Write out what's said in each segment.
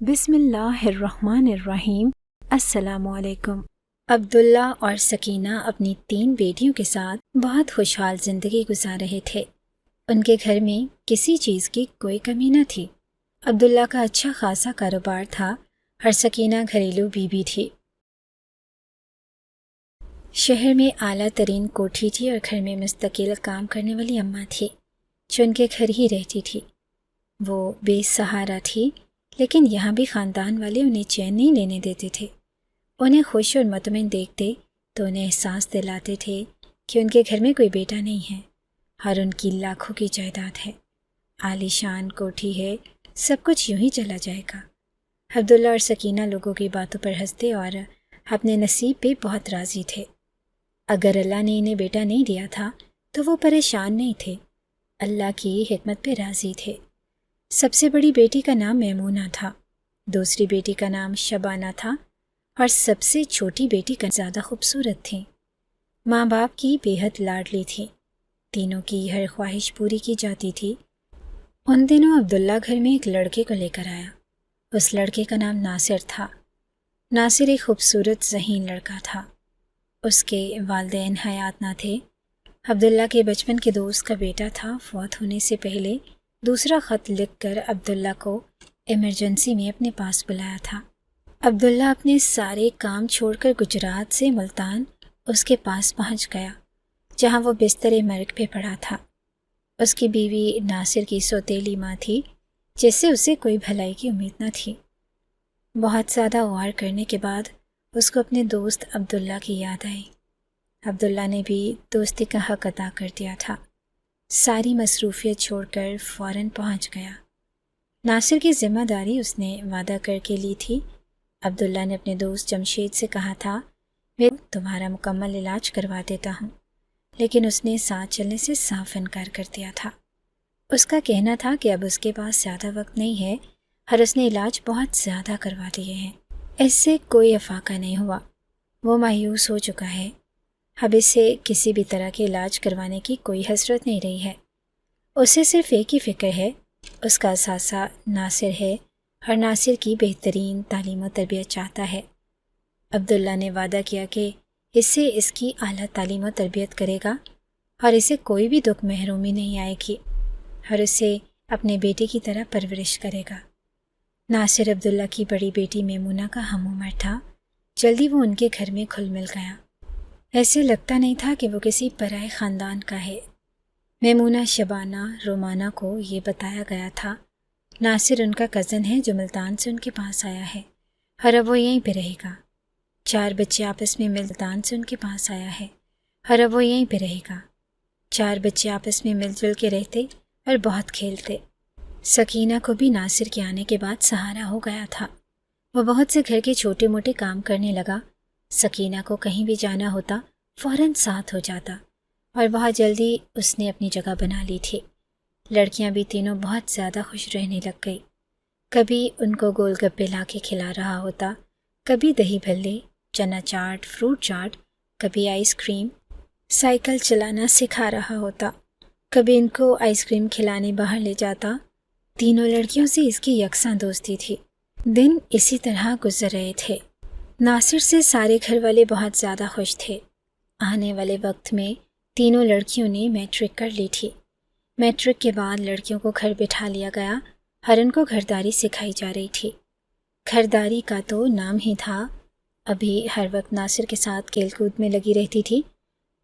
بسم اللہ الرحمن الرحیم۔ السلام علیکم۔ عبداللہ اور سکینہ اپنی 3 بیٹیوں کے ساتھ بہت خوشحال زندگی گزار رہے تھے۔ ان کے گھر میں کسی چیز کی کوئی کمی نہ تھی۔ عبداللہ کا اچھا خاصا کاروبار تھا اور سکینہ گھریلو بیوی تھی۔ شہر میں اعلیٰ ترین کوٹھی تھی اور گھر میں مستقل کام کرنے والی اماں تھی جو ان کے گھر ہی رہتی تھی۔ وہ بے سہارا تھی، لیکن یہاں بھی خاندان والے انہیں چین نہیں لینے دیتے تھے۔ انہیں خوش اور مطمئن دیکھتے تو انہیں احساس دلاتے تھے کہ ان کے گھر میں کوئی بیٹا نہیں ہے اور ان کی لاکھوں کی جائیداد ہے، عالی شان کوٹھی ہے، سب کچھ یوں ہی چلا جائے گا۔ عبداللہ اور سکینہ لوگوں کی باتوں پر ہنستے اور اپنے نصیب پہ بہت راضی تھے۔ اگر اللہ نے انہیں بیٹا نہیں دیا تھا تو وہ پریشان نہیں تھے، اللہ کی حکمت پہ راضی تھے۔ سب سے بڑی بیٹی کا نام میمونہ تھا، دوسری بیٹی کا نام شبانہ تھا اور سب سے چھوٹی بیٹی کا زیادہ خوبصورت تھی۔ ماں باپ کی بے حد لاڈلی تھی، تینوں کی ہر خواہش پوری کی جاتی تھی۔ ان دنوں عبداللہ گھر میں ایک لڑکے کو لے کر آیا۔ اس لڑکے کا نام ناصر تھا۔ ناصر ایک خوبصورت ذہین لڑکا تھا۔ اس کے والدین حیات نہ تھے۔ عبداللہ کے بچپن کے دوست کا بیٹا تھا۔ فوت ہونے سے پہلے دوسرا خط لکھ کر عبداللہ کو ایمرجنسی میں اپنے پاس بلایا تھا۔ عبداللہ اپنے سارے کام چھوڑ کر گجرات سے ملتان اس کے پاس پہنچ گیا، جہاں وہ بستر مرگ پہ پڑا تھا۔ اس کی بیوی ناصر کی سوتیلی ماں تھی، جس سے اسے کوئی بھلائی کی امید نہ تھی۔ بہت زیادہ غور کرنے کے بعد اس کو اپنے دوست عبداللہ کی یاد آئی۔ عبداللہ نے بھی دوستی کا حق ادا کر دیا تھا۔ ساری مصروفیت چھوڑ کر فوراً پہنچ گیا۔ ناصر کی ذمہ داری اس نے وعدہ کر کے لی تھی۔ عبداللہ نے اپنے دوست جمشید سے کہا تھا، میں تمہارا مکمل علاج کروا دیتا ہوں، لیکن اس نے ساتھ چلنے سے صاف انکار کر دیا تھا۔ اس کا کہنا تھا کہ اب اس کے پاس زیادہ وقت نہیں ہے اور اس نے علاج بہت زیادہ کروا دیے ہیں، اس سے کوئی افاقہ نہیں ہوا۔ وہ مایوس ہو چکا ہے، اب اسے کسی بھی طرح کے علاج کروانے کی کوئی حسرت نہیں رہی ہے۔ اسے صرف ایک ہی فکر ہے، اس کا اثاثہ ناصر ہے اور ناصر کی بہترین تعلیم و تربیت چاہتا ہے۔ عبداللہ نے وعدہ کیا کہ اس سے اس کی اعلیٰ تعلیم و تربیت کرے گا اور اسے کوئی بھی دکھ محرومی نہیں آئے گی اور اسے اپنے بیٹے کی طرح پرورش کرے گا۔ ناصر عبداللہ کی بڑی بیٹی میمونہ کا ہم عمر تھا۔ جلدی وہ ان کے گھر میں گھل مل گیا۔ ایسے لگتا نہیں تھا کہ وہ کسی پرائے خاندان کا ہے۔ میمونہ، شبانہ، رومانہ کو یہ بتایا گیا تھا ناصر ان کا کزن ہے جو ملتان سے ان کے پاس آیا ہے اور اب وہ یہیں پہ رہے گا۔ 4 بچے آپس میں ملتان سے ان کے پاس آیا ہے اور اب وہ یہیں پہ رہے گا۔ 4 بچے آپس میں مل جل کے رہتے اور بہت کھیلتے۔ سکینہ کو بھی ناصر کے آنے کے بعد سہارا ہو گیا تھا۔ وہ بہت سے گھر کے چھوٹے موٹے کام کرنے لگا۔ سکینہ کو کہیں بھی جانا ہوتا فوراً ساتھ ہو جاتا اور بہت جلدی اس نے اپنی جگہ بنا لی تھی۔ لڑکیاں بھی تینوں بہت زیادہ خوش رہنے لگ گئی۔ کبھی ان کو گول گپے لا کے کھلا رہا ہوتا، کبھی دہی بھلے، چنا چاٹ، فروٹ چاٹ، کبھی آئس کریم، سائیکل چلانا سکھا رہا ہوتا، کبھی ان کو آئس کریم کھلانے باہر لے جاتا۔ تینوں لڑکیوں سے اس کی یکساں دوستی تھی۔ دن اسی طرح گزر رہے تھے۔ ناصر سے سارے گھر والے بہت زیادہ خوش تھے۔ آنے والے وقت میں تینوں لڑکیوں نے میٹرک کر لی تھی۔ میٹرک کے بعد لڑکیوں کو گھر بٹھا لیا گیا اور ان کو گھرداری سکھائی جا رہی تھی۔ گھرداری کا تو نام ہی تھا۔ ابھی ہر وقت ناصر کے ساتھ کھیل کود میں لگی رہتی تھی،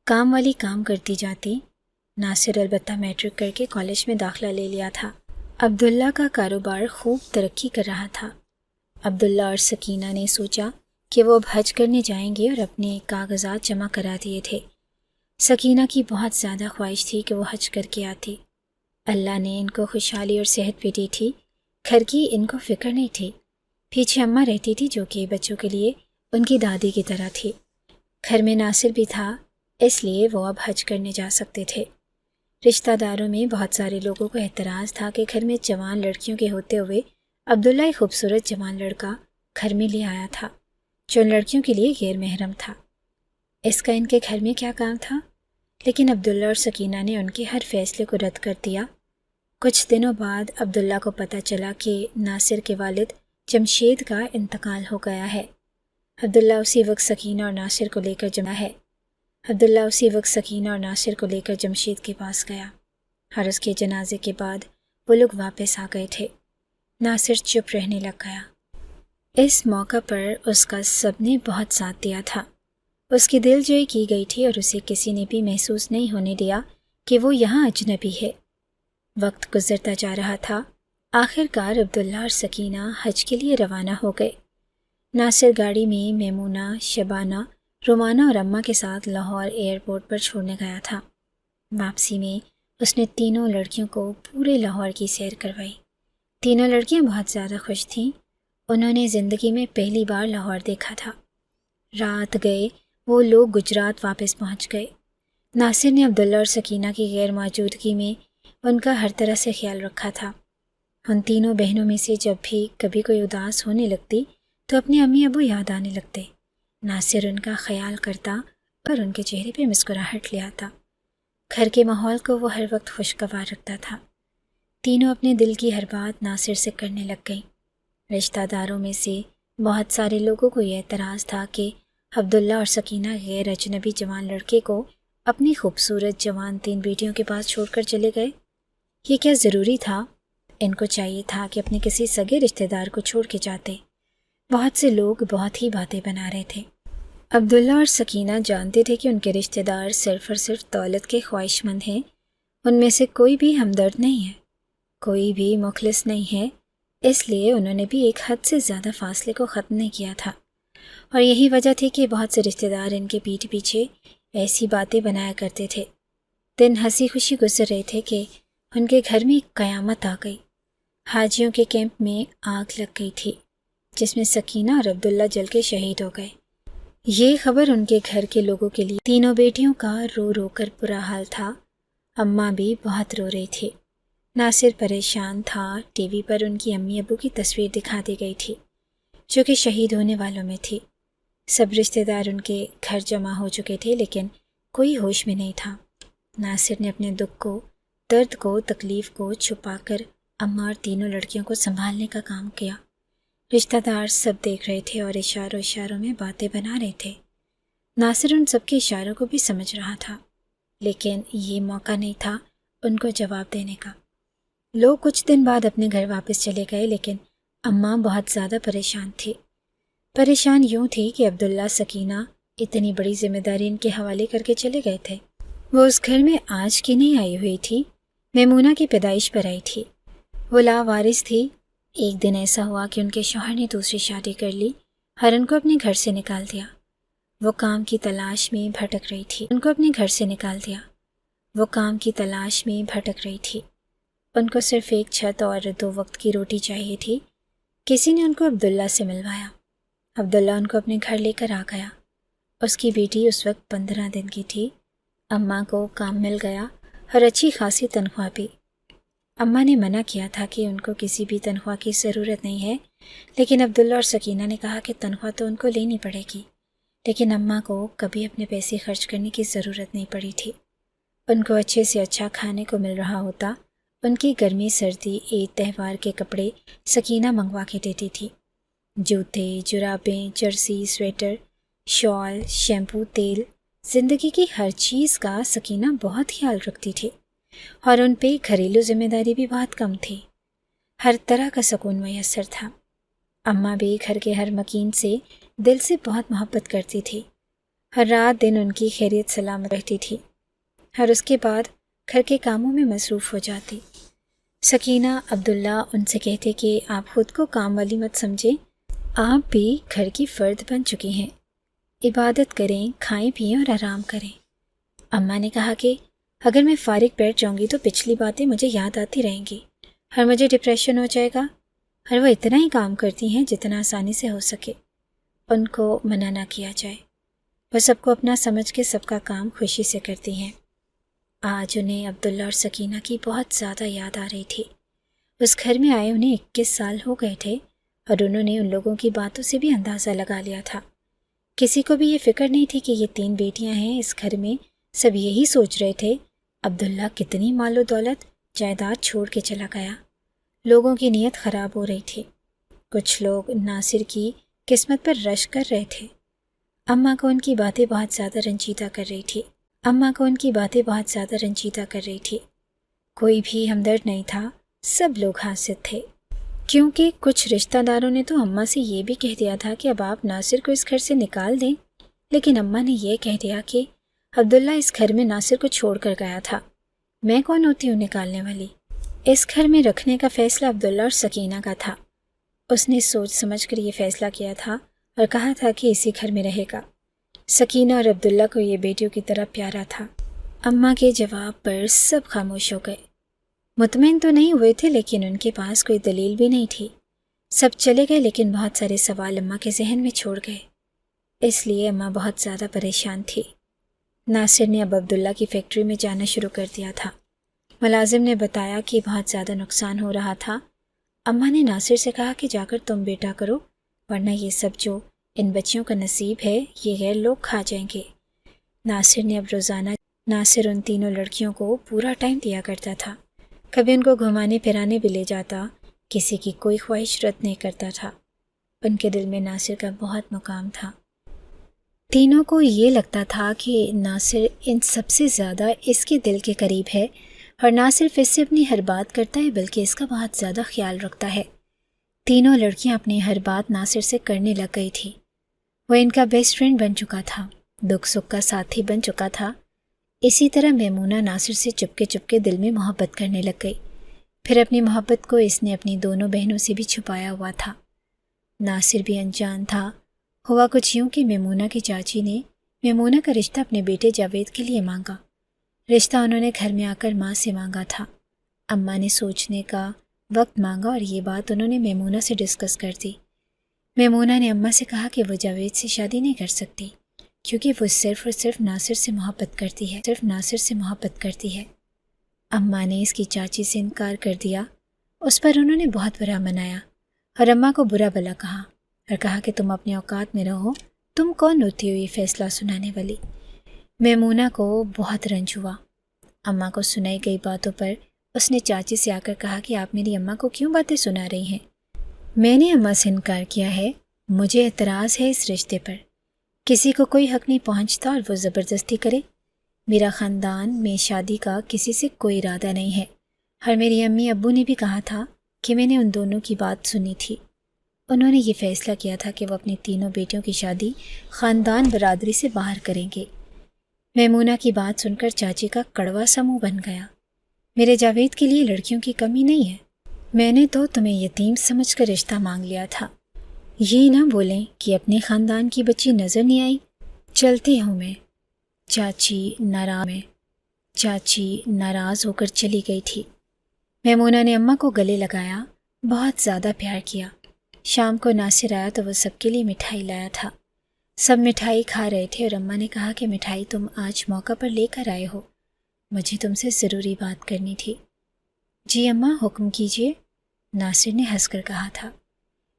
کام والی کام کرتی جاتی۔ ناصر البتہ میٹرک کر کے کالج میں داخلہ لے لیا تھا۔ عبداللہ کا کاروبار خوب ترقی کر رہا تھا۔ عبداللہ اور سکینہ نے سوچا کہ وہ اب حج کرنے جائیں گے اور اپنے کاغذات جمع کرا دیے تھے۔ سکینہ کی بہت زیادہ خواہش تھی کہ وہ حج کر کے آتی۔ اللہ نے ان کو خوشحالی اور صحت بھی دی تھی۔ گھر کی ان کو فکر نہیں تھی۔ پیچھے اماں رہتی تھی جو کہ بچوں کے لیے ان کی دادی کی طرح تھی۔ گھر میں ناصر بھی تھا، اس لیے وہ اب حج کرنے جا سکتے تھے۔ رشتہ داروں میں بہت سارے لوگوں کو اعتراض تھا کہ گھر میں جوان لڑکیوں کے ہوتے ہوئے عبداللہ ایک خوبصورت جوان لڑکا گھر میں لے آیا تھا جو ان لڑکیوں کے لیے غیر محرم تھا۔ اس کا ان کے گھر میں کیا کام تھا؟ لیکن عبداللہ اور سکینہ نے ان کے ہر فیصلے کو رد کر دیا۔ کچھ دنوں بعد عبداللہ کو پتہ چلا کہ ناصر کے والد جمشید کا انتقال ہو گیا ہے۔ عبداللہ اسی وقت سکینہ اور ناصر کو لے کر جمشید کے پاس گیا اور اس کے جنازے کے بعد وہ لوگ واپس آ گئے تھے۔ ناصر چپ رہنے لگ گیا۔ اس موقع پر اس کا سب نے بہت ساتھ دیا تھا۔ اس کی دل جوئی کی گئی تھی اور اسے کسی نے بھی محسوس نہیں ہونے دیا کہ وہ یہاں اجنبی ہے۔ وقت گزرتا جا رہا تھا۔ آخر کار عبداللہ اور سکینہ حج کے لیے روانہ ہو گئے۔ ناصر گاڑی میں میمونہ، شبانہ، رومانہ اور اماں کے ساتھ لاہور ایئرپورٹ پر چھوڑنے گیا تھا۔ واپسی میں اس نے تینوں لڑکیوں کو پورے لاہور کی سیر کروائی۔ تینوں لڑکیاں بہت زیادہ خوش تھیں۔ انہوں نے زندگی میں پہلی بار لاہور دیکھا تھا۔ رات گئے وہ لوگ گجرات واپس پہنچ گئے۔ ناصر نے عبداللہ اور سکینہ کی غیر موجودگی میں ان کا ہر طرح سے خیال رکھا تھا۔ ان تینوں بہنوں میں سے جب بھی کبھی کوئی اداس ہونے لگتی تو اپنے امی ابو یاد آنے لگتے۔ ناصر ان کا خیال کرتا اور ان کے چہرے پہ مسکراہٹ لے آتا۔ گھر کے ماحول کو وہ ہر وقت خوشگوار رکھتا تھا۔ تینوں اپنے دل کی ہر بات ناصر سے کرنے لگ گئیں۔ رشتہ داروں میں سے بہت سارے لوگوں کو یہ اعتراض تھا کہ عبداللہ اور سکینہ غیر اجنبی جوان لڑکے کو اپنی خوبصورت جوان 3 بیٹیوں کے پاس چھوڑ کر چلے گئے۔ یہ کیا ضروری تھا؟ ان کو چاہیے تھا کہ اپنے کسی سگے رشتہ دار کو چھوڑ کے جاتے۔ بہت سے لوگ بہت ہی باتیں بنا رہے تھے۔ عبداللہ اور سکینہ جانتے تھے کہ ان کے رشتہ دار صرف اور صرف دولت کے خواہش مند ہیں۔ ان میں سے کوئی بھی ہمدرد نہیں ہے، کوئی بھی مخلص نہیں ہے۔ اس لیے انہوں نے بھی ایک حد سے زیادہ فاصلے کو ختم نہیں کیا تھا، اور یہی وجہ تھی کہ بہت سے رشتہ دار ان کے پیٹھ پیچھے ایسی باتیں بنایا کرتے تھے۔ دن ہنسی خوشی گزر رہے تھے کہ ان کے گھر میں ایک قیامت آ گئی۔ حاجیوں کے کیمپ میں آگ لگ گئی تھی جس میں سکینہ اور عبداللہ جل کے شہید ہو گئے۔ یہ خبر ان کے گھر کے لوگوں کے لیے تینوں بیٹیوں کا رو رو کر برا حال تھا۔ اماں بھی بہت رو رہی تھی۔ ناصر پریشان تھا۔ ٹی وی پر ان کی امی ابو کی تصویر دکھا دی گئی تھی جو کہ شہید ہونے والوں میں تھی۔ سب رشتہ دار ان کے گھر جمع ہو چکے تھے لیکن کوئی ہوش میں نہیں تھا۔ ناصر نے اپنے دکھ کو، درد کو، تکلیف کو چھپا کر اماں اور تینوں لڑکیوں کو سنبھالنے کا کام کیا۔ رشتہ دار سب دیکھ رہے تھے اور اشاروں میں باتیں بنا رہے تھے۔ ناصر ان سب کے اشاروں کو بھی سمجھ رہا تھا، لیکن یہ موقع نہیں تھا ان کو جواب دینے کا۔ لوگ کچھ دن بعد اپنے گھر واپس چلے گئے لیکن اماں بہت زیادہ پریشان تھی۔ پریشان یوں تھی کہ عبداللہ، سکینہ اتنی بڑی ذمہ داری ان کے حوالے کر کے چلے گئے تھے۔ وہ اس گھر میں آج کی نہیں آئی ہوئی تھی، میمونہ کی پیدائش پر آئی تھی۔ وہ لاوارث تھی۔ ایک دن ایسا ہوا کہ ان کے شوہر نے دوسری شادی کر لی اور ان کو اپنے گھر سے نکال دیا۔ وہ کام کی تلاش میں بھٹک رہی تھی۔ ان کو صرف ایک چھت اور 2 وقت کی روٹی چاہیے تھی۔ کسی نے ان کو عبداللہ سے ملوایا۔ عبداللہ ان کو اپنے گھر لے کر آ گیا۔ اس کی بیٹی اس وقت 15 دن کی تھی۔ اماں کو کام مل گیا اور اچھی خاصی تنخواہ بھی۔ اماں نے منع کیا تھا کہ ان کو کسی بھی تنخواہ کی ضرورت نہیں ہے، لیکن عبداللہ اور سکینہ نے کہا کہ تنخواہ تو ان کو لینی پڑے گی۔ لیکن اماں کو کبھی اپنے پیسے خرچ کرنے کی ضرورت نہیں پڑی تھی۔ ان کو اچھے سے اچھا کھانے کو مل رہا ہوتا۔ ان کی گرمی، سردی، عید، تہوار کے کپڑے سکینہ منگوا کے دیتی تھی۔ جوتے، جرابیں، جرسی، سویٹر، شال، شیمپو، تیل، زندگی کی ہر چیز کا سکینہ بہت خیال رکھتی تھی، اور ان پہ گھریلو ذمہ داری بھی بہت کم تھی۔ ہر طرح کا سکون میسر تھا۔ اماں بھی گھر کے ہر مکین سے دل سے بہت محبت کرتی تھی۔ ہر رات دن ان کی خیریت سلامت رہتی تھی، اور اس کے بعد گھر کے کاموں میں مصروف ہو جاتی۔ سکینہ، عبداللہ ان سے کہتے کہ آپ خود کو کام والی مت سمجھیں، آپ بھی گھر کی فرد بن چکی ہیں۔ عبادت کریں، کھائیں پئیں اور آرام کریں۔ اماں نے کہا کہ اگر میں فارغ بیٹھ جاؤں گی تو پچھلی باتیں مجھے یاد آتی رہیں گی اور مجھے ڈپریشن ہو جائے گا، اور وہ اتنا ہی کام کرتی ہیں جتنا آسانی سے ہو سکے۔ ان کو منع نہ کیا جائے، وہ سب کو اپنا سمجھ کے سب کا کام خوشی سے کرتی ہیں۔ آج انہیں عبداللہ اور سکینہ کی بہت زیادہ یاد آ رہی تھی۔ اس گھر میں آئے انہیں 21 سال ہو گئے تھے، اور انہوں نے ان لوگوں کی باتوں سے بھی اندازہ لگا لیا تھا۔ کسی کو بھی یہ فکر نہیں تھی کہ یہ 3 بیٹیاں ہیں اس گھر میں۔ سب یہی سوچ رہے تھے عبداللہ کتنی مال و دولت، جائیداد چھوڑ کے چلا گیا۔ لوگوں کی نیت خراب ہو رہی تھی۔ کچھ لوگ ناصر کی قسمت پر رش کر رہے تھے۔ اماں کو ان کی باتیں بہت زیادہ رنجیدہ کر رہی تھی۔ کوئی بھی ہمدرد نہیں تھا، سب لوگ حاسد تھے، کیونکہ کچھ رشتہ داروں نے تو اماں سے یہ بھی کہہ دیا تھا کہ اب آپ ناصر کو اس گھر سے نکال دیں، لیکن اماں نے یہ کہہ دیا کہ عبداللہ اس گھر میں ناصر کو چھوڑ کر گیا تھا، میں کون ہوتی ہوں نکالنے والی؟ اس گھر میں رکھنے کا فیصلہ عبداللہ اور سکینہ کا تھا۔ اس نے سوچ سمجھ کر یہ فیصلہ کیا تھا اور کہا تھا کہ اسی گھر میں رہے گا۔ سکینہ اور عبداللہ کو یہ بیٹیوں کی طرح پیارا تھا۔ اماں کے جواب پر سب خاموش ہو گئے۔ مطمئن تو نہیں ہوئے تھے، لیکن ان کے پاس کوئی دلیل بھی نہیں تھی۔ سب چلے گئے، لیکن بہت سارے سوال اماں کے ذہن میں چھوڑ گئے، اس لیے اماں بہت زیادہ پریشان تھی۔ ناصر نے اب عبداللہ کی فیکٹری میں جانا شروع کر دیا تھا۔ ملازم نے بتایا کہ بہت زیادہ نقصان ہو رہا تھا۔ اماں نے ناصر سے کہا کہ جا کر تم بیٹا کرو، ورنہ یہ سب جو ان بچیوں کا نصیب ہے یہ غیر لوگ کھا جائیں گے۔ ناصر نے اب روزانہ ان تینوں لڑکیوں کو پورا ٹائم دیا کرتا تھا، کبھی ان کو گھمانے پھرانے بھی لے جاتا، کسی کی کوئی خواہش رد نہیں کرتا تھا۔ ان کے دل میں ناصر کا بہت مقام تھا۔ تینوں کو یہ لگتا تھا کہ ناصر ان سب سے زیادہ اس کے دل کے قریب ہے، اور نہ صرف اس سے اپنی ہر بات کرتا ہے بلکہ اس کا بہت زیادہ خیال رکھتا ہے۔ تینوں لڑکیاں اپنی ہر بات ناصر سے کرنے لگ گئی تھی۔ وہ ان کا بیسٹ فرینڈ بن چکا تھا، دکھ سکھ کا ساتھی بن چکا تھا۔ اسی طرح میمونہ ناصر سے چپکے دل میں محبت کرنے لگ گئی۔ پھر اپنی محبت کو اس نے اپنی دونوں بہنوں سے بھی چھپایا ہوا تھا۔ ناصر بھی انجان تھا۔ ہوا کچھ یوں کہ میمونہ کی چاچی نے میمونہ کا رشتہ اپنے بیٹے جاوید کے لیے مانگا۔ رشتہ انہوں نے گھر میں آ کر ماں سے مانگا تھا۔ اماں نے سوچنے کا وقت مانگا اور یہ بات انہوں نے میمونہ سے ڈسکس کر دی۔ میمونہ نے اماں سے کہا کہ وہ جاوید سے شادی نہیں کر سکتی، کیونکہ وہ صرف اور صرف ناصر سے محبت کرتی ہے۔ اماں نے اس کی چاچی سے انکار کر دیا۔ اس پر انہوں نے بہت برا منایا اور اماں کو برا بلا کہا اور کہا کہ تم اپنے اوقات میں رہو، تم کون ہوتی ہو یہ فیصلہ سنانے والی؟ میمونہ کو بہت رنج ہوا۔ اماں کو سنائی گئی باتوں پر اس نے چاچی سے آ کر کہا کہ آپ میری اماں کو کیوں باتیں سنا رہی ہیں؟ میں نے اماں سے انکار کیا ہے، مجھے اعتراض ہے اس رشتے پر۔ کسی کو کوئی حق نہیں پہنچتا اور وہ زبردستی کرے۔ میرا خاندان میں شادی کا کسی سے کوئی ارادہ نہیں ہے، اور میری امی ابو نے بھی کہا تھا کہ میں نے ان دونوں کی بات سنی تھی۔ انہوں نے یہ فیصلہ کیا تھا کہ وہ اپنی تینوں بیٹیوں کی شادی خاندان برادری سے باہر کریں گے۔ میمونہ کی بات سن کر چاچی کا کڑوا سا منہ بن گیا۔ میرے جاوید کے لیے لڑکیوں کی کمی نہیں ہے، میں نے تو تمہیں یتیم سمجھ کر رشتہ مانگ لیا تھا۔ یہ نہ بولیں کہ اپنے خاندان کی بچی نظر نہیں آئی، چلتی ہوں میں۔ چاچی ناراض ہو کر چلی گئی تھی۔ میمونہ نے اماں کو گلے لگایا، بہت زیادہ پیار کیا۔ شام کو ناصر آیا تو وہ سب کے لیے مٹھائی لایا تھا۔ سب مٹھائی کھا رہے تھے اور اماں نے کہا کہ مٹھائی تم آج موقع پر لے کر آئے ہو، مجھے تم سے ضروری بات کرنی تھی۔ جی اماں، حکم کیجیے، ناصر نے ہنس کر کہا تھا۔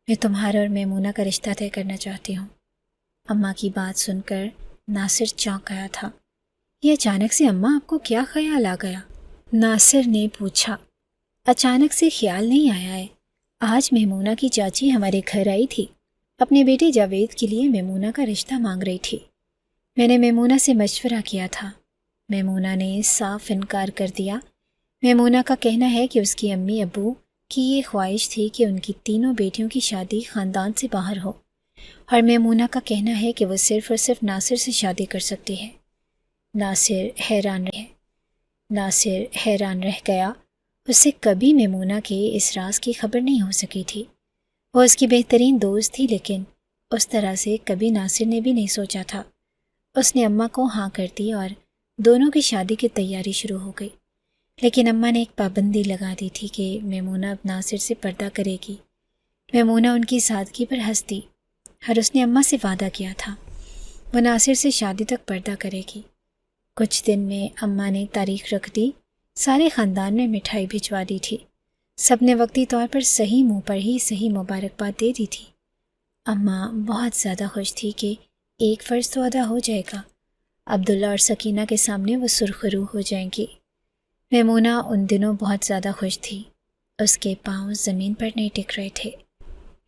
میں تمہارا اور میمونہ کا رشتہ طے کرنا چاہتی ہوں۔ اماں کی بات سن کر ناصر چونک گیا تھا۔ یہ اچانک سے اماں آپ کو کیا خیال آ گیا؟ ناصر نے پوچھا۔ اچانک سے خیال نہیں آیا ہے، آج میمونہ کی چاچی ہمارے گھر آئی تھی، اپنے بیٹے جاوید کے لیے میمونہ کا رشتہ مانگ رہی تھی۔ میں نے میمونہ سے مشورہ کیا تھا، میمونہ نے صاف انکار کر دیا۔ میمونہ کا کہنا ہے کہ اس کی امی ابو کی یہ خواہش تھی کہ ان کی تینوں بیٹیوں کی شادی خاندان سے باہر ہو، اور میمونہ کا کہنا ہے کہ وہ صرف اور صرف ناصر سے شادی کر سکتی ہے۔ ناصر حیران رہ گیا۔ اسے کبھی میمونہ کے اس راز کی خبر نہیں ہو سکی تھی۔ وہ اس کی بہترین دوست تھی، لیکن اس طرح سے کبھی ناصر نے بھی نہیں سوچا تھا۔ اس نے اماں کو ہاں کر دی اور دونوں کی شادی کی تیاری شروع ہو گئی، لیکن اماں نے ایک پابندی لگا دی تھی کہ میمونہ اب ناصر سے پردہ کرے گی۔ میمونہ ان کی سادگی پر ہنس دی، اور اس نے اماں سے وعدہ کیا تھا وہ ناصر سے شادی تک پردہ کرے گی۔ کچھ دن میں اماں نے تاریخ رکھ دی، سارے خاندان میں مٹھائی بھجوا دی تھی، سب نے وقتی طور پر صحیح منہ پر ہی صحیح مبارکباد دے دی تھی۔ اماں بہت زیادہ خوش تھی کہ ایک فرض تو ادا ہو جائے گا، عبداللہ اور سکینہ کے سامنے وہ سرخ روح ہو جائیں گی۔ میمونہ ان دنوں بہت زیادہ خوش تھی، اس کے پاؤں زمین پر نہیں ٹک رہے تھے۔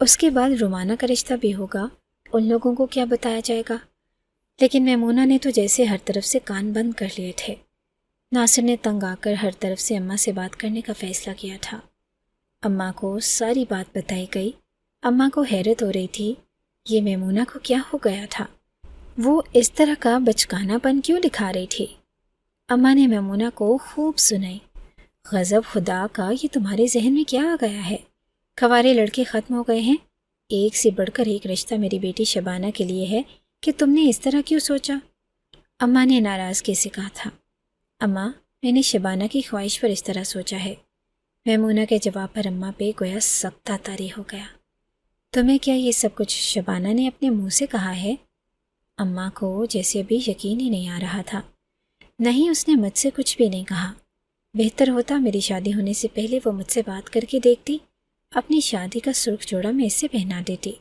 اس کے بعد رومانہ کا رشتہ بھی ہوگا، ان لوگوں کو کیا بتایا جائے گا؟ لیکن میمونہ نے تو جیسے ہر طرف سے کان بند کر لیے تھے۔ ناصر نے تنگ آ کر ہر طرف سے اماں سے بات کرنے کا فیصلہ کیا تھا۔ اماں کو ساری بات بتائی گئی۔ اماں کو حیرت ہو رہی تھی، یہ میمونہ کو کیا ہو گیا تھا؟ وہ اس طرح کا بچکانہ پن کیوں دکھا رہی تھی؟ اماں نے میمونہ کو خوب سنائی۔ غضب خدا کا، یہ تمہارے ذہن میں کیا آ گیا ہے؟ کنوارے لڑکے ختم ہو گئے ہیں، ایک سے بڑھ کر ایک رشتہ میری بیٹی شبانہ کے لیے ہے، کہ تم نے اس طرح کیوں سوچا؟ اماں نے ناراضگی سے کہا تھا۔ اماں، میں نے شبانہ کی خواہش پر اس طرح سوچا ہے۔ میمونہ کے جواب پر اماں پہ گویا سخت طاری ہو گیا۔ تمہیں کیا یہ سب کچھ شبانہ نے اپنے منہ سے کہا ہے؟ اماں کو جیسے ابھی یقین ہی نہیں آ رہا تھا۔ نہیں، اس نے مجھ سے کچھ بھی نہیں کہا۔ بہتر ہوتا میری شادی ہونے سے پہلے وہ مجھ سے بات کر کے دیکھتی، اپنی شادی کا سرخ جوڑا میں اس سے پہنا دیتی۔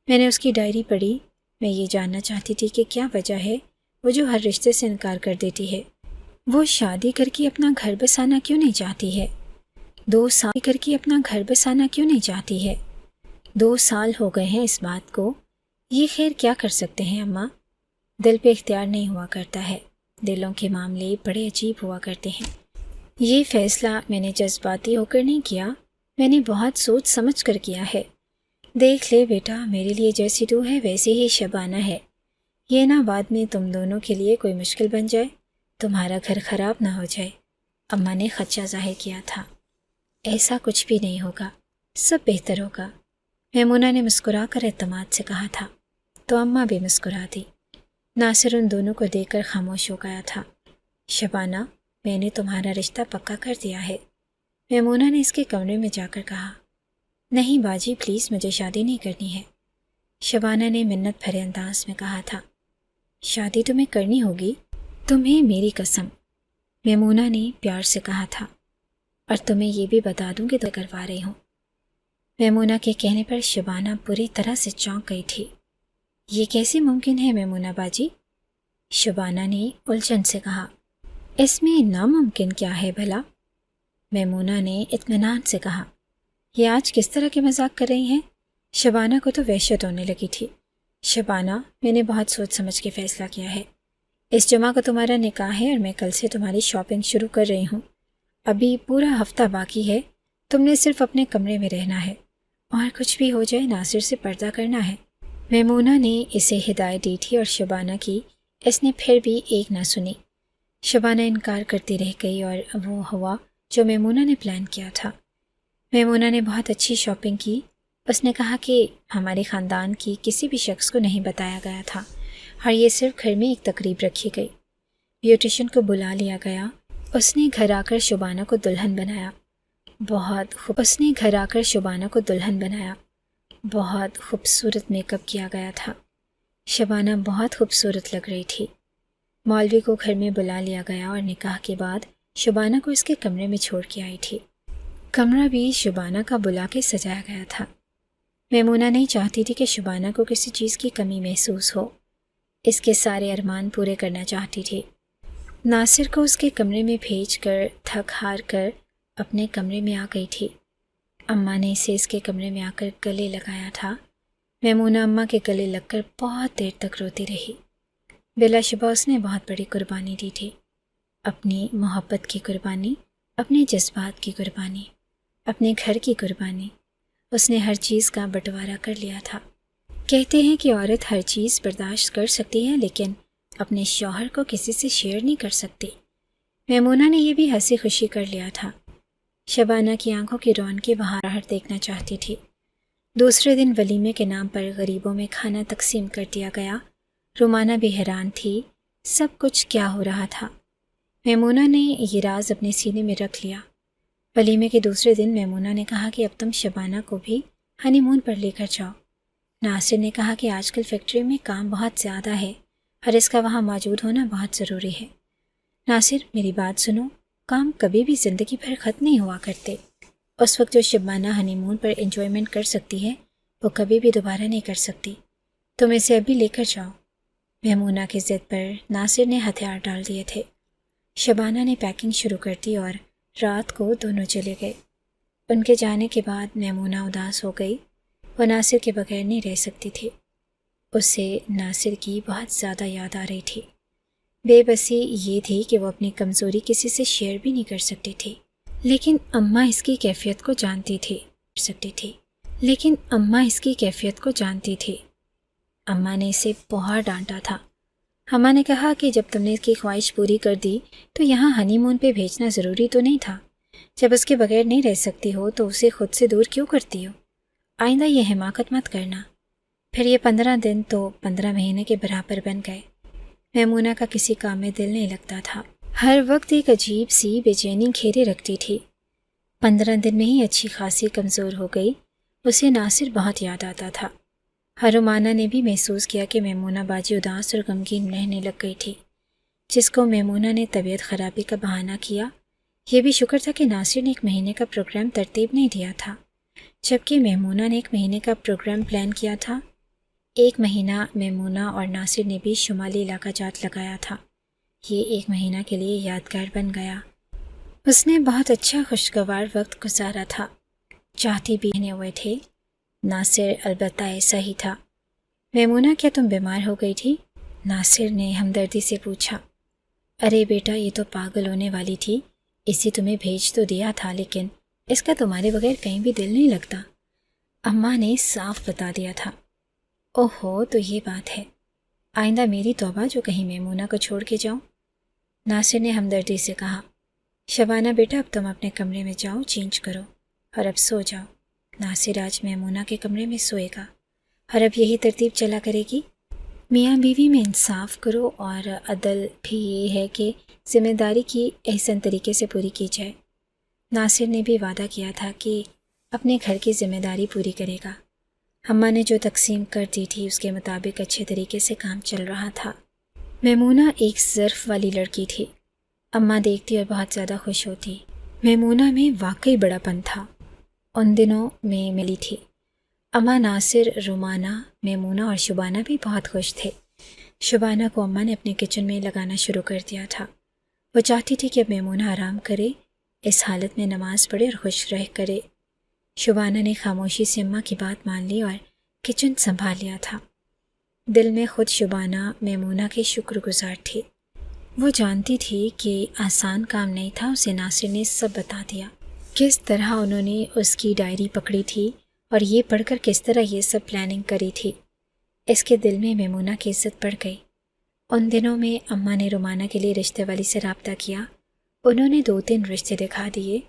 میں نے اس کی ڈائری پڑھی، میں یہ جاننا چاہتی تھی کہ کیا وجہ ہے وہ جو ہر رشتے سے انکار کر دیتی ہے۔ وہ شادی کر کے اپنا گھر بسانا کیوں نہیں چاہتی ہے؟ 2 سال کر کے اپنا گھر بسانا کیوں نہیں چاہتی ہے؟ 2 سال ہو گئے ہیں اس بات کو۔ یہ خیر کیا کر سکتے ہیں اماں؟ دل پہ اختیار نہیں ہوا کرتا ہے، دلوں کے معاملے بڑے عجیب ہوا کرتے ہیں۔ یہ فیصلہ میں نے جذباتی ہو کر نہیں کیا، میں نے بہت سوچ سمجھ کر کیا ہے۔ دیکھ لے بیٹا، میرے لیے جیسی تو ہے ویسی ہی شبانہ ہے۔ یہ نہ بعد میں تم دونوں کے لیے کوئی مشکل بن جائے، تمہارا گھر خراب نہ ہو جائے۔ اماں نے خدشہ ظاہر کیا تھا۔ ایسا کچھ بھی نہیں ہوگا، سب بہتر ہوگا، میمونہ نے مسکرا کر اعتماد سے کہا تھا۔ تو اماں بھی مسکرا دی۔ ناصر ان دونوں کو دیکھ کر خاموش ہو گیا تھا۔ شبانہ، میں نے تمہارا رشتہ پکا کر دیا ہے، میمونہ نے اس کے کمرے میں جا کر کہا۔ نہیں باجی، پلیز، مجھے شادی نہیں کرنی ہے، شبانہ نے منت بھرے انداز میں کہا تھا۔ شادی تمہیں کرنی ہوگی، تمہیں میری قسم، میمونہ نے پیار سے کہا تھا، اور تمہیں یہ بھی بتا دوں کہ تو کروا رہی ہوں۔ میمونہ کے کہنے پر شبانہ پوری طرح سے چونک گئی تھی۔ یہ کیسے ممکن ہے میمونہ باجی؟ شبانہ نے الجھن سے کہا۔ اس میں ناممکن کیا ہے بھلا؟ میمونہ نے اطمینان سے کہا۔ یہ آج کس طرح کے مذاق کر رہی ہیں؟ شبانہ کو تو وحشت ہونے لگی تھی۔ شبانہ، میں نے بہت سوچ سمجھ کے فیصلہ کیا ہے۔ اس جمعہ کو تمہارا نکاح ہے اور میں کل سے تمہاری شاپنگ شروع کر رہی ہوں۔ ابھی پورا ہفتہ باقی ہے، تم نے صرف اپنے کمرے میں رہنا ہے، اور کچھ بھی ہو جائے ناصر سے پردہ کرنا ہے۔ میمونہ نے اسے ہدایت دی تھی اور شبانہ کی اس نے پھر بھی ایک نہ سنی۔ شبانہ انکار کرتی رہ گئی اور وہ ہوا جو میمونہ نے پلان کیا تھا۔ میمونہ نے بہت اچھی شاپنگ کی۔ اس نے کہا کہ ہمارے خاندان کی کسی بھی شخص کو نہیں بتایا گیا تھا، اور یہ صرف گھر میں ایک تقریب رکھی گئی۔ بیوٹیشین کو بلا لیا گیا۔ اس نے گھر آ کر شبانہ کو دلہن بنایا۔ بہت خوبصورت میک اپ کیا گیا تھا۔ شبانہ بہت خوبصورت لگ رہی تھی۔ مولوی کو گھر میں بلا لیا گیا اور نکاح کے بعد شبانہ کو اس کے کمرے میں چھوڑ کے آئی تھی۔ کمرہ بھی شبانہ کا بلا کے سجایا گیا تھا۔ میمونہ نہیں چاہتی تھی کہ شبانہ کو کسی چیز کی کمی محسوس ہو، اس کے سارے ارمان پورے کرنا چاہتی تھی۔ ناصر کو اس کے کمرے میں بھیج کر تھک ہار کر اپنے کمرے میں آ گئی تھی۔ اماں نے اسے اس کے کمرے میں آ کر گلے لگایا تھا۔ میمونہ اماں کے گلے لگ کر بہت دیر تک روتی رہی۔ بلا شبہ اس نے بہت بڑی قربانی دی تھی، اپنی محبت کی قربانی، اپنے جذبات کی قربانی، اپنے گھر کی قربانی۔ اس نے ہر چیز کا بٹوارا کر لیا تھا۔ کہتے ہیں کہ عورت ہر چیز برداشت کر سکتی ہے، لیکن اپنے شوہر کو کسی سے شیئر نہیں کر سکتی۔ میمونہ نے یہ بھی ہنسی خوشی کر لیا تھا۔ شبانہ کی آنکھوں کی رونقیں بہار دیکھنا چاہتی تھی۔ دوسرے دن ولیمے کے نام پر غریبوں میں کھانا تقسیم کر دیا گیا۔ رومانہ بھی حیران تھی، سب کچھ کیا ہو رہا تھا۔ میمونہ نے یہ راز اپنے سینے میں رکھ لیا۔ ولیمے کے دوسرے دن میمونہ نے کہا کہ اب تم شبانہ کو بھی ہنی مون پر لے کر جاؤ۔ ناصر نے کہا کہ آج کل فیکٹری میں کام بہت زیادہ ہے اور اس کا وہاں موجود ہونا بہت ضروری ہے۔ ناصر، میری بات سنو، کام کبھی بھی زندگی بھر ختم نہیں ہوا کرتے۔ اس وقت جو شبانہ ہنی مون پر انجوائمنٹ کر سکتی ہے وہ کبھی بھی دوبارہ نہیں کر سکتی۔ تم اسے ابھی لے کر جاؤ۔ میمونہ کی ضد پر ناصر نے ہتھیار ڈال دیے تھے۔ شبانہ نے پیکنگ شروع کر دی اور رات کو دونوں چلے گئے۔ ان کے جانے کے بعد میمونہ اداس ہو گئی۔ وہ ناصر کے بغیر نہیں رہ سکتی تھی۔ اسے ناصر کی بہت زیادہ یاد آ رہی تھی۔ بے بسی یہ تھی کہ وہ اپنی کمزوری کسی سے شیئر بھی نہیں کر سکتی تھی، لیکن اماں اس کی کیفیت کو جانتی تھی۔ اماں نے اسے بہت ڈانٹا تھا۔ اماں نے کہا کہ جب تم نے اس کی خواہش پوری کر دی تو یہاں ہنی مون پہ بھیجنا ضروری تو نہیں تھا۔ جب اس کے بغیر نہیں رہ سکتی ہو تو اسے خود سے دور کیوں کرتی ہو؟ آئندہ یہ حماقت مت کرنا۔ پھر یہ 15 دن تو 15 مہینے کے برابر بن گئے۔ میمونہ کا کسی کام میں دل نہیں لگتا تھا، ہر وقت ایک عجیب سی بے چینی گھیرے رکھتی تھی۔ 15 دن میں ہی اچھی خاصی کمزور ہو گئی۔ اسے ناصر بہت یاد آتا تھا۔ رومانہ نے بھی محسوس کیا کہ میمونہ باجی اداس اور غمگین رہنے لگ گئی تھی، جس کو میمونہ نے طبیعت خرابی کا بہانہ کیا۔ یہ بھی شکر تھا کہ ناصر نے 1 مہینے کا پروگرام ترتیب نہیں دیا تھا، جبکہ میمونہ نے 1 مہینے کا پروگرام پلان کیا تھا۔ 1 مہینہ میمونہ اور ناصر نے بھی شمالی علاقہ جات لگایا تھا۔ یہ 1 مہینہ کے لیے یادگار بن گیا۔ اس نے بہت اچھا خوشگوار وقت گزارا تھا۔ چاہتی بھی بہنے ہوئے تھے۔ ناصر البتہ ایسا ہی تھا۔ میمونہ کیا تم بیمار ہو گئی تھی؟ ناصر نے ہمدردی سے پوچھا۔ ارے بیٹا یہ تو پاگل ہونے والی تھی، اسی تمہیں بھیج تو دیا تھا، لیکن اس کا تمہارے بغیر کہیں بھی دل نہیں لگتا، اماں نے صاف بتا دیا تھا۔ اوہو تو یہ بات ہے، آئندہ میری توبہ جو کہیں میمونہ کو چھوڑ کے جاؤں۔ ناصر نے ہمدردی سے کہا۔ شبانہ بیٹا اب تم اپنے کمرے میں جاؤ، چینج کرو اور اب سو جاؤ۔ ناصر آج میمونہ کے کمرے میں سوئے گا اور اب یہی ترتیب چلا کرے گی۔ میاں بیوی میں انصاف کرو اور عدل بھی یہ ہے کہ ذمہ داری کی احسن طریقے سے پوری کی جائے۔ ناصر نے بھی وعدہ کیا تھا کہ اپنے گھر کی ذمہ داری پوری کرے گا۔ اماں نے جو تقسیم کر دی تھی اس کے مطابق اچھے طریقے سے کام چل رہا تھا۔ میمونہ ایک ظرف والی لڑکی تھی۔ اماں دیکھتی اور بہت زیادہ خوش ہوتی۔ میمونہ میں واقعی بڑا پن تھا۔ ان دنوں میں ملی تھی۔ اماں، ناصر، رومانہ، میمونہ اور شبانہ بھی بہت خوش تھے۔ شبانہ کو اماں نے اپنے کچن میں لگانا شروع کر دیا تھا۔ وہ چاہتی تھی کہ اب میمونہ آرام کرے، اس حالت میں نماز پڑھے اور خوش رہ کرے۔ شبانہ نے خاموشی سے اماں کی بات مان لی اور کچن سنبھال لیا تھا۔ دل میں خود شبانہ میمونہ کے شکر گزار تھی۔ وہ جانتی تھی کہ آسان کام نہیں تھا۔ اسے ناصر نے سب بتا دیا، کس طرح انہوں نے اس کی ڈائری پکڑی تھی اور یہ پڑھ کر کس طرح یہ سب پلاننگ کری تھی۔ اس کے دل میں میمونہ کی عزت بڑھ گئی۔ ان دنوں میں اماں نے رومانہ کے لیے رشتے والی سے رابطہ کیا۔ انہوں نے 2-3 رشتے دکھا دیے۔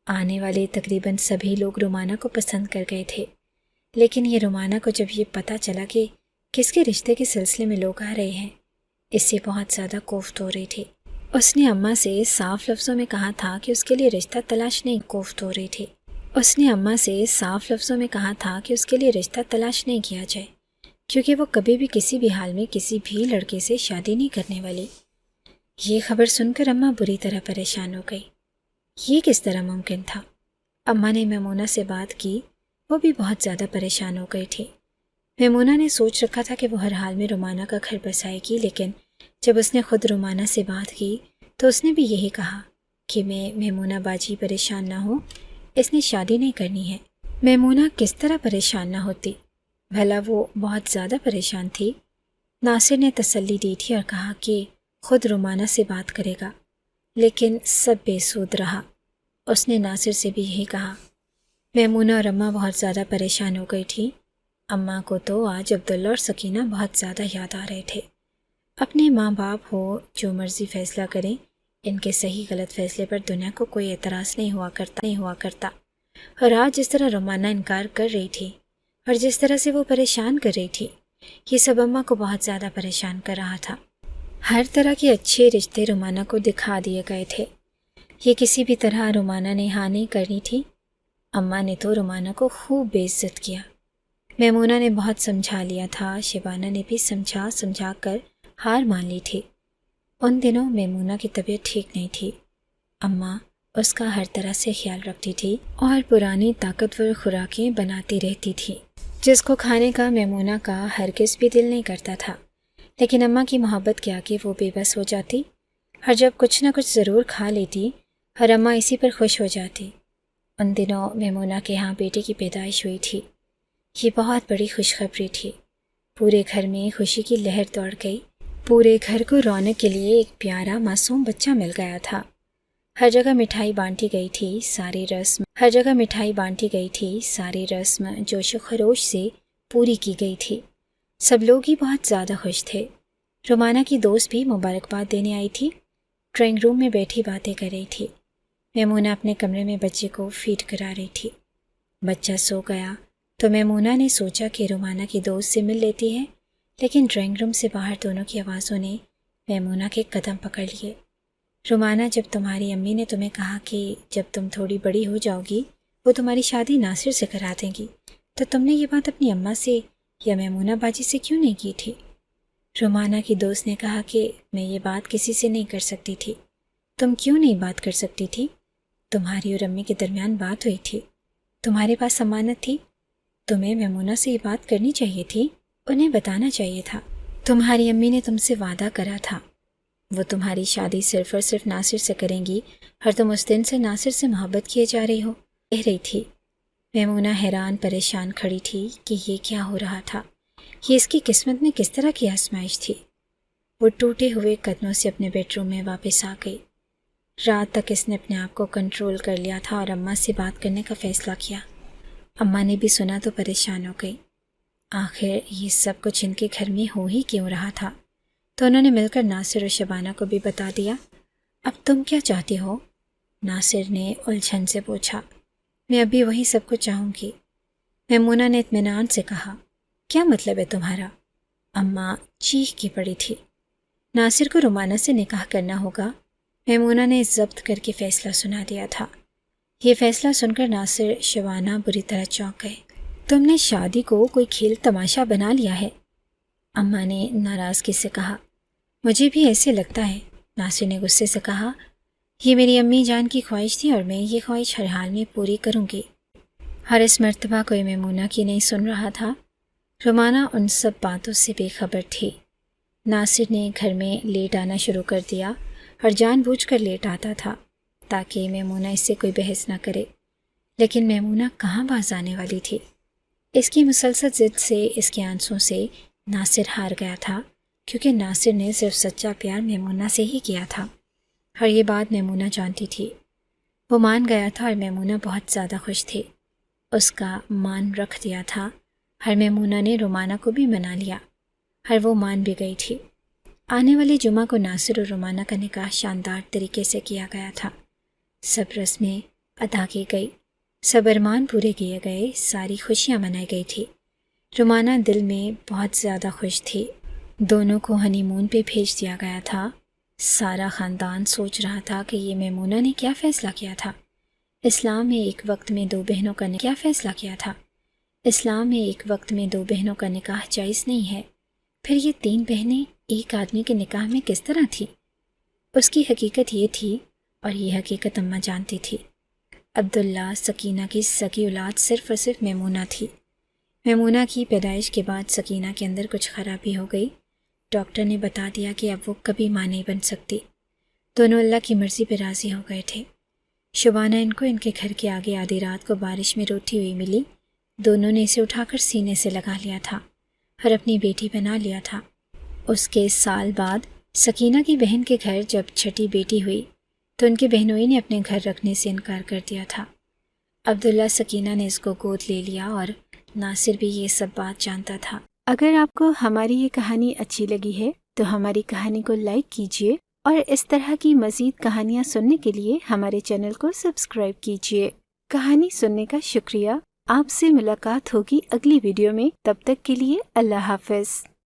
آنے والے تقریباً سبھی لوگ رومانہ کو پسند کر گئے تھے، لیکن یہ رومانہ کو جب یہ پتہ چلا کہ کس کے رشتے کے سلسلے میں لوگ آ رہے ہیں، اس سے بہت زیادہ کوفت ہو رہی تھی۔ اس نے اماں سے صاف لفظوں میں کہا تھا کہ اس کے لیے رشتہ تلاش نہیں کیا جائے، کیونکہ وہ کبھی بھی کسی بھی حال میں کسی بھی لڑکے سے شادی نہیں کرنے والی۔ یہ خبر سن کر اماں بری طرح پریشان ہو گئی۔ یہ کس طرح ممکن تھا؟ اماں نے میمونہ سے بات کی، وہ بھی بہت زیادہ پریشان ہو گئی تھی۔ میمونہ نے سوچ رکھا تھا کہ وہ ہر حال میں رومانہ کا گھر بسائے گی، لیکن جب اس نے خود رومانہ سے بات کی تو اس نے بھی یہی کہا کہ میمونہ باجی پریشان نہ ہو، اس نے شادی نہیں کرنی ہے۔ میمونہ کس طرح پریشان نہ ہوتی؟ بھلا وہ بہت زیادہ پریشان تھی۔ ناصر نے تسلی دی تھی اور کہا کہ خود رومانہ سے بات کرے گا، لیکن سب بے سود رہا۔ اس نے ناصر سے بھی یہی کہا۔ میمونہ اور اماں بہت زیادہ پریشان ہو گئی تھی۔ اماں کو تو آج عبداللہ اور سکینہ بہت زیادہ یاد آ رہے تھے۔ اپنے ماں باپ ہو، جو مرضی فیصلہ کریں، ان کے صحیح غلط فیصلے پر دنیا کو کوئی اعتراض نہیں ہوا کرتا۔ اور آج جس طرح رومانہ انکار کر رہی تھی اور جس طرح سے وہ پریشان کر رہی تھی، یہ سب اماں کو بہت زیادہ پریشان کر رہا تھا۔ ہر طرح کے اچھے رشتے رومانہ کو دکھا دیے گئے تھے۔ یہ کسی بھی طرح رومانہ نے ہاں نہیں کرنی تھی۔ اماں نے تو رومانہ کو خوب بے عزت کیا۔ میمونہ نے بہت سمجھا لیا تھا، شبانہ نے بھی سمجھا کر ہار مان لی تھی۔ ان دنوں میمونہ کی طبیعت ٹھیک نہیں تھی۔ اماں اس کا ہر طرح سے خیال رکھتی تھی اور پرانی طاقتور خوراکیں بناتی رہتی تھی، جس کو کھانے کا میمونہ کا ہرگز بھی دل نہیں کرتا تھا، لیکن اماں کی محبت کے آگے وہ بے بس ہو جاتی اور جب کچھ نہ کچھ ضرور کھا لیتی اور اماں اسی پر خوش ہو جاتی۔ ان دنوں میمونہ کے ہاں بیٹے کی پیدائش ہوئی تھی۔ یہ بہت بڑی خوشخبری تھی۔ پورے گھر میں خوشی کی لہر دوڑ گئی۔ پورے گھر کو رونق کے لیے ایک پیارا معصوم بچہ مل گیا تھا۔ ہر جگہ مٹھائی بانٹی گئی تھی، ساری رسم جوش و خروش سے پوری کی گئی تھی۔ سب لوگ ہی بہت زیادہ خوش تھے۔ رومانہ کی دوست بھی مبارکباد دینے آئی تھی۔ ڈرائنگ روم میں بیٹھی باتیں کر رہی تھی۔ میمونہ اپنے کمرے میں بچے کو فیڈ کرا رہی تھی۔ بچہ سو گیا تو میمونہ نے سوچا کہ رومانہ کی دوست سے مل لیتی ہے، لیکن ڈرائنگ روم سے باہر دونوں کی آوازوں نے میمونہ کے قدم پکڑ لیے۔ رومانہ، جب تمہاری امی نے تمہیں کہا کہ جب تم تھوڑی بڑی ہو جاؤ گی وہ تمہاری شادی ناصر سے کرا دیں گی، تو تم نے یہ بات اپنی اماں سے یا میمونہ باجی سے کیوں نہیں کی تھی؟ رومانہ کی دوست نے کہا کہ میں یہ بات کسی سے نہیں کر سکتی تھی۔ تم کیوں نہیں بات کر سکتی تھی؟ تمہاری اور امی کے درمیان بات ہوئی تھی، تمہارے پاس امانت تھی، تمہیں میمونہ سے یہ بات کرنی چاہیے تھی، انہیں بتانا چاہیے تھا۔ تمہاری امی نے تم سے وعدہ کرا تھا، وہ تمہاری شادی صرف اور صرف ناصر سے کریں گی، اور تم اس دن سے ناصر سے محبت کیے جا رہی ہو، کہہ رہی تھی۔ میمونہ حیران پریشان کھڑی تھی کہ یہ کیا ہو رہا تھا، یہ اس کی قسمت میں کس طرح کی آزمائش تھی۔ وہ ٹوٹے ہوئے قدموں سے اپنے بیڈ روم میں واپس آ گئی۔ رات تک اس نے اپنے آپ کو کنٹرول کر لیا تھا اور اماں سے بات کرنے کا فیصلہ کیا۔ اماں نے بھی سنا تو پریشان ہو گئی۔ آخر یہ سب کچھ ان کے گھر میں ہو ہی کیوں رہا تھا؟ تو انہوں نے مل کر ناصر اور شبانہ کو بھی بتا دیا۔ اب تم کیا چاہتی ہو؟ ناصر نے الجھن سے پوچھا۔ میں ابھی وہی سب کچھ چاہوں گی، میمونہ نے اطمینان سے کہا۔ کیا مطلب ہے تمہارا؟ اماں چیخ کی پڑی تھی۔ ناصر کو رومانہ سے نکاح کرنا ہوگا، میمونہ نے ضبط کر کے فیصلہ سنا دیا تھا۔ یہ فیصلہ سن کر ناصر شبانہ بری طرح چونک گئے۔ تم نے شادی کو کوئی کھیل تماشا بنا لیا ہے، اماں نے ناراضگی سے کہا۔ مجھے بھی ایسے لگتا ہے، ناصر نے غصے سے کہا۔ یہ میری امی جان کی خواہش تھی اور میں یہ خواہش ہر حال میں پوری کروں گی۔ ہر اس مرتبہ کوئی میمونہ کی نہیں سن رہا تھا۔ رومانہ ان سب باتوں سے بے خبر تھی۔ ناصر نے گھر میں لیٹ آنا شروع کر دیا اور جان بوجھ کر لیٹ آتا تھا تاکہ میمونہ اس سے کوئی بحث نہ کرے، لیکن میمونہ کہاں باز آنے والی تھی؟ اس کی مسلسل ضد سے، اس کے آنسوں سے ناصر ہار گیا تھا، کیونکہ ناصر نے صرف سچا پیار میمونہ سے ہی کیا تھا، اور یہ بات میمونہ جانتی تھی۔ وہ مان گیا تھا اور میمونہ بہت زیادہ خوش تھی۔ اس کا مان رکھ دیا تھا، اور میمونہ نے رومانہ کو بھی منا لیا، اور وہ مان بھی گئی تھی۔ آنے والے جمعہ کو ناصر اور رومانہ کا نکاح شاندار طریقے سے کیا گیا تھا۔ سب رسمیں ادا کی گئی، سب ارمان پورے کیے گئے، ساری خوشیاں منائی گئی تھی۔ رومانہ دل میں بہت زیادہ خوش تھی۔ دونوں کو ہنی مون پہ بھیج دیا گیا تھا۔ سارا خاندان سوچ رہا تھا کہ یہ میمونہ نے کیا فیصلہ کیا تھا۔ اسلام میں ایک وقت میں دو بہنوں کا نکاح جائز نہیں ہے، پھر یہ تین بہنیں ایک آدمی کے نکاح میں کس طرح تھی؟ اس کی حقیقت یہ تھی، اور یہ حقیقت اماں جانتی تھی۔ عبداللہ سکینہ کی سگی اولاد صرف اور صرف میمونہ تھی۔ میمونہ کی پیدائش کے بعد سکینہ کے اندر کچھ خرابی ہو گئی۔ ڈاکٹر نے بتا دیا کہ اب وہ کبھی ماں نہیں بن سکتی۔ دونوں اللہ کی مرضی پہ راضی ہو گئے تھے۔ شبانہ ان کو ان کے گھر کے آگے آدھی رات کو بارش میں روتی ہوئی ملی۔ دونوں نے اسے اٹھا کر سینے سے لگا لیا تھا اور اپنی بیٹی بنا لیا تھا۔ اس کے سال بعد سکینہ کی بہن کے گھر جب چھٹی بیٹی ہوئی تو ان کے بہنوئی نے اپنے گھر رکھنے سے انکار کر دیا تھا۔ عبداللہ سکینہ نے اس کو گود لے لیا اور ناصر بھی یہ سب بات جانتا تھا۔ اگر آپ کو ہماری یہ کہانی اچھی لگی ہے تو ہماری کہانی کو لائک کیجیے، اور اس طرح کی مزید کہانیاں سننے کے لیے ہمارے چینل کو سبسکرائب کیجیے۔ کہانی سننے کا شکریہ۔ آپ سے ملاقات ہوگی اگلی ویڈیو میں، تب تک کے لیے اللہ حافظ۔